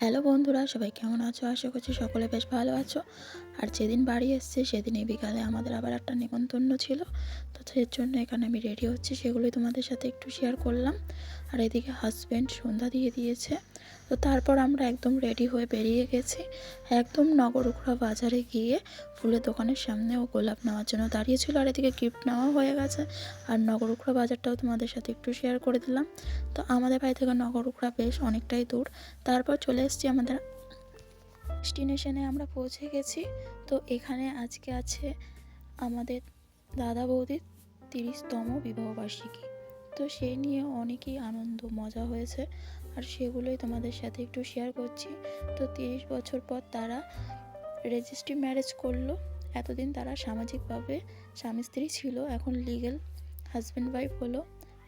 Hello বন্ধুরা, সবাই কেমন আছো? আশা করছি সকলে বেশ ভালো আছো। আর যেদিন বাড়ি এসেছি সেদিনই বিকালে আমাদের আবার একটা নেমন্তন্ন ছিল, তো সেই জন্য এখানে আমি রেডি হচ্ছি, সেগুলোই তোমাদের সাথে একটু শেয়ার করলাম। আর এদিকে হাজব্যান্ড সন্ধ্যা দিয়ে দিয়েছে, তো তারপর আমরা একদম রেডি হয়ে বেরিয়ে গেছি। একদম নগরুখড়া বাজারে গিয়ে ফুলের দোকানের সামনে ও গোলাপ নেওয়ার জন্য দাঁড়িয়েছিল, আর এদিকে গিফট নেওয়া হয়ে গেছে। আর নগরুখড়া বাজারটাও তোমাদের সাথে একটু শেয়ার করে দিলাম। তো আমাদের বাড়ি থেকে নগরুখড়া বেশ অনেকটাই দূর। তারপর চলে এসেছি আমাদের ডেস্টিনেশনে, আমরা পৌঁছে গেছি। তো এখানে আজকে আছে আমাদের দাদা বৌদির 30তম বিবাহবার্ষিকী, তো সেই নিয়ে অনেকই আনন্দ মজা হয়েছে, আর সেগুলোই তোমাদের সাথে একটু শেয়ার করছি। তো 30 বছর পর তারা রেজিস্ট্রি ম্যারেজ করলো। এতদিন তারা সামাজিকভাবে স্বামী স্ত্রী ছিল, এখন লিগেল হাজব্যান্ড ওয়াইফ হলো।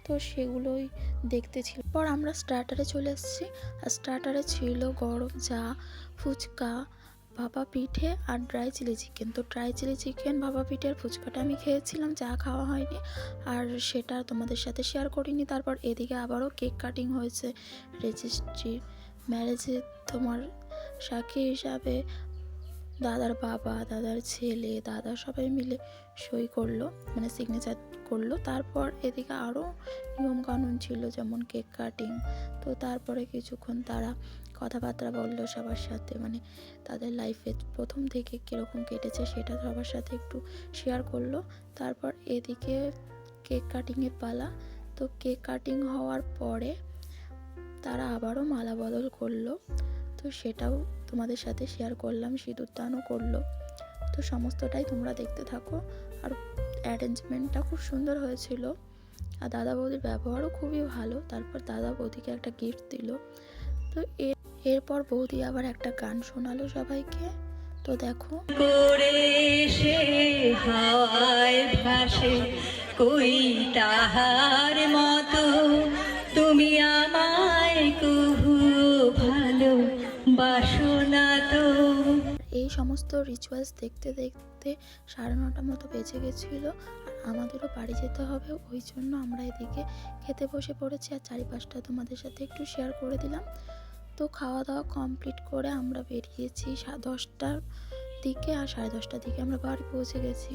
তো সেগুলোই দেখতে ছিল। পর আমরা স্টার্টারে চলে এসেছি, আর স্টার্টারে ছিল গরম চা, ফুচকা, ভাপা পিঠে আর ড্রাই চিলি চিকেন। তো ড্রাই চিলি চিকেন, ভাপা পিঠে আর ফুচকাটা আমি খেয়েছিলাম, চা খাওয়া হয়নি, আর সেটা তোমাদের সাথে শেয়ার করিনি। তারপর এদিকে আবারও কেক কাটিং হয়েছে রেজিস্ট্রি ম্যারেজে। তোমার সাক্ষী হিসাবে দাদার বাবা, দাদার ছেলে, দাদা সবাই মিলে সই করলো, মানে সিগনেচার করলো। তারপর এদিকে আরও নিয়মকানুন ছিল, যেমন কেক কাটিং। তো তারপরে কিছুক্ষণ তারা কথাবার্তা বললো সবার সাথে, মানে তাদের লাইফে প্রথম থেকে কীরকম কেটেছে সেটা সবার সাথে একটু শেয়ার করলো। তারপর এদিকে কেক কাটিংয়ের পালা। তো কেক কাটিং হওয়ার পরে তারা আবারও মালা বদল করলো, তো সেটাও তোমাদের সাথে শেয়ার করলাম। সিঁদুরদানও করলো। তো সমস্তটাই তোমরা দেখতে থাকো। আর অ্যারেঞ্জমেন্টটা খুব সুন্দর হয়েছিল, আর দাদা বৌদির ব্যবহারও খুবই ভালো। তারপর দাদা বৌদিকে একটা গিফট দিল। তো এরপর বৌদি আবার একটা গান শোনালো সবাইকে। তো দেখো, করে সে হাওয়ায় ভাসে কই তাহার মতো তুমি আমায় কহু ভালো বাসনা তো। এই সমস্ত রিচুয়ালস দেখতে দেখতে 9:30 মতো বেজে গেছিলো, আর আমাদেরও বাড়ি যেতে হবে। ওই জন্য আমরা এদিকে খেতে বসে পড়েছি, আর চারিপাশটা তোমাদের সাথে একটু শেয়ার করে দিলাম। তো খাওয়া দাওয়া কমপ্লিট করে আমরা বেরিয়েছি 10টার দিকে, আর 10:30টার দিকে আমরা বাড়ি পৌঁছে গেছি।